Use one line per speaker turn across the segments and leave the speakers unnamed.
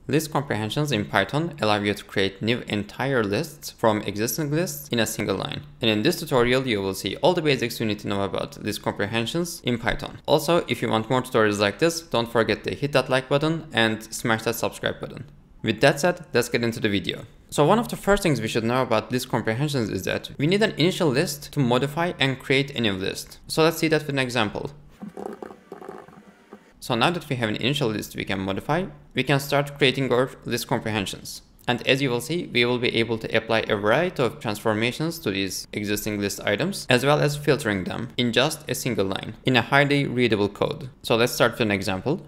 List comprehensions in Python allow you to create new entire lists from existing lists in a single line. And in this tutorial, you will see all the basics you need to know about list comprehensions in Python. Also, if you want more tutorials like this, don't forget to hit that like button and smash that subscribe button. With that said, let's get into the video. So one of the first things we should know about list comprehensions is that we need an initial list to modify and create a new list. So let's see that with an example. So now that we have an initial list we can modify, we can start creating our list comprehensions. And as you will see, we will be able to apply a variety of transformations to these existing list items, as well as filtering them in just a single line in a highly readable code. So let's start with an example.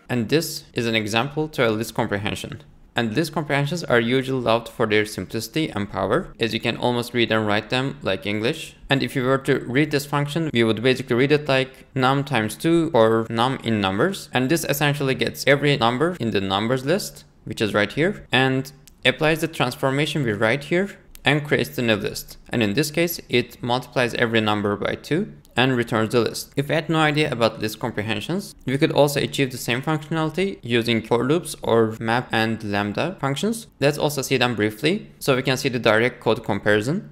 And this is an example to a list comprehension. And list comprehensions are usually loved for their simplicity and power, as you can almost read and write them like English. And if you were to read this function, we would basically read it like num times 2 or num in numbers. And this essentially gets every number in the numbers list, which is right here, and applies the transformation we write here and creates the new list. And in this case, it multiplies every number by 2 and returns the list. If you had no idea about list comprehensions, we could also achieve the same functionality using for loops or map and lambda functions. Let's also see them briefly so we can see the direct code comparison.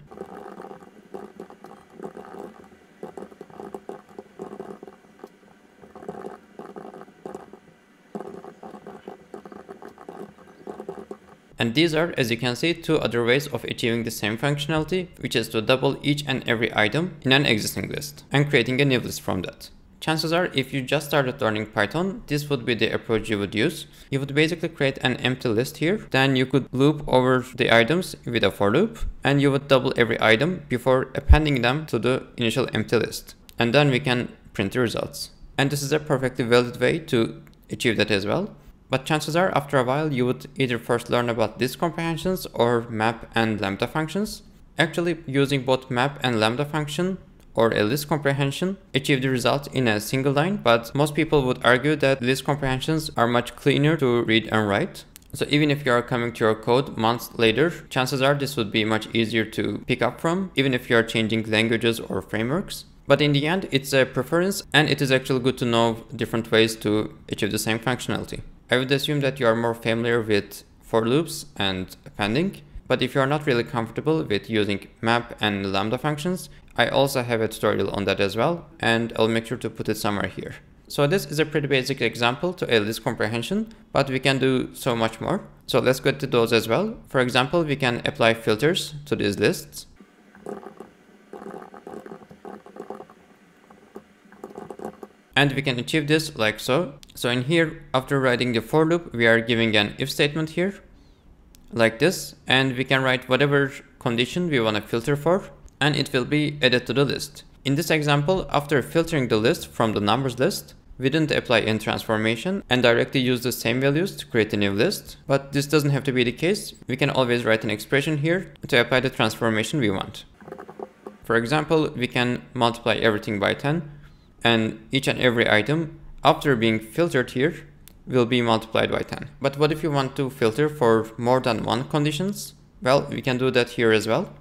And these are, as you can see, two other ways of achieving the same functionality, which is to double each and every item in an existing list and creating a new list from that. Chances are, if you just started learning Python, this would be the approach you would use. You would basically create an empty list here, then you could loop over the items with a for loop, and you would double every item before appending them to the initial empty list. And then we can print the results. And this is a perfectly valid way to achieve that as well. But chances are, after a while, you would either first learn about list comprehensions or map and lambda functions. Actually, using both map and lambda function or a list comprehension achieve the result in a single line, but most people would argue that list comprehensions are much cleaner to read and write. So even if you are coming to your code months later, chances are this would be much easier to pick up from, even if you are changing languages or frameworks. But in the end, it's a preference, and it is actually good to know different ways to achieve the same functionality. I would assume that you are more familiar with for loops and appending, but if you are not really comfortable with using map and lambda functions, I also have a tutorial on that as well, and I'll make sure to put it somewhere here. So this is a pretty basic example to a list comprehension, but we can do so much more. So let's get to those as well. For example, we can apply filters to these lists. And we can achieve this like so. So in here, after writing the for loop, we are giving an if statement here, like this, and we can write whatever condition we want to filter for, and it will be added to the list. In this example, after filtering the list from the numbers list, we didn't apply any transformation and directly use the same values to create a new list, but this doesn't have to be the case. We can always write an expression here to apply the transformation we want. For example, we can multiply everything by 10, and each and every item after being filtered here will be multiplied by 10. But what if you want to filter for more than one conditions? Well, we can do that here as well.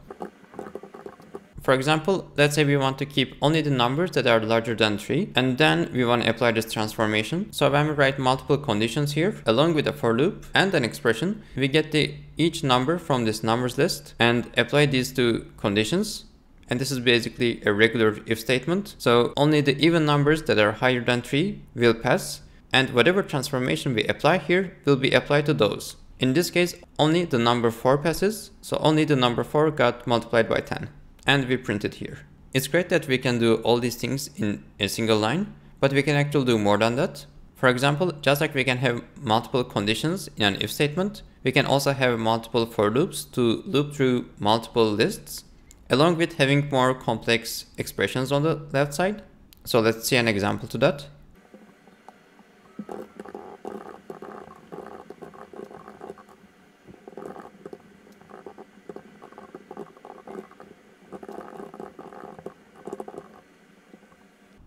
For example, let's say we want to keep only the numbers that are larger than 3, and then we want to apply this transformation. So when we write multiple conditions here, along with a for loop and an expression, we get each number from this numbers list and apply these two conditions. And this is basically a regular if statement. So only the even numbers that are higher than 3 will pass, and whatever transformation we apply here will be applied to those. In this case, only the number 4 passes, so only the number 4 got multiplied by 10, and we print it here. It's great that we can do all these things in a single line, but we can actually do more than that. For example, just like we can have multiple conditions in an if statement, we can also have multiple for loops to loop through multiple lists, along with having more complex expressions on the left side. So let's see an example to that.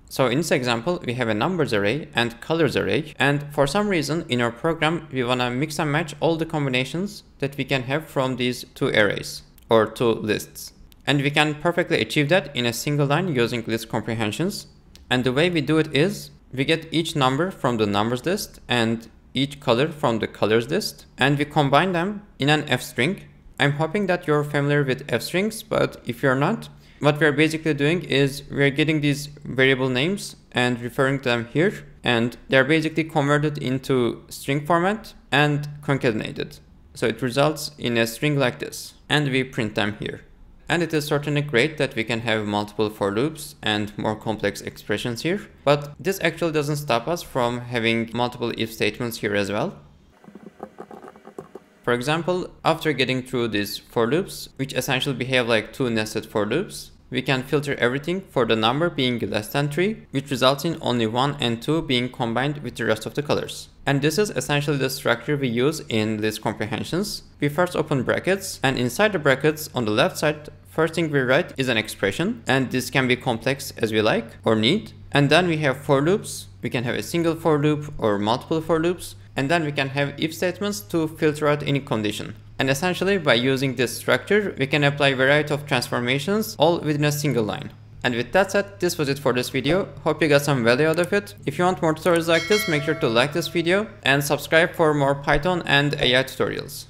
So in this example, we have a numbers array and colors array, and for some reason in our program, we want to mix and match all the combinations that we can have from these two arrays or two lists. And we can perfectly achieve that in a single line using list comprehensions. And the way we do it is we get each number from the numbers list and each color from the colors list, and we combine them in an F string. I'm hoping that you're familiar with F strings, but if you're not, what we're basically doing is we're getting these variable names and referring to them here, and they're basically converted into string format and concatenated. So it results in a string like this, and we print them here. And it is certainly great that we can have multiple for loops and more complex expressions here, but this actually doesn't stop us from having multiple if statements here as well. For example, after getting through these for loops, which essentially behave like two nested for loops, we can filter everything for the number being less than 3, which results in only 1 and 2 being combined with the rest of the colors. And this is essentially the structure we use in these comprehensions. We first open brackets, and inside the brackets on the left side, first thing we write is an expression, and this can be complex as we like or need. And then we have for loops. We can have a single for loop or multiple for loops, and then we can have if statements to filter out any condition. And essentially, by using this structure, we can apply a variety of transformations all within a single line. And with that said, this was it for this video. Hope you got some value out of it. If you want more tutorials like this, make sure to like this video and subscribe for more Python and AI tutorials.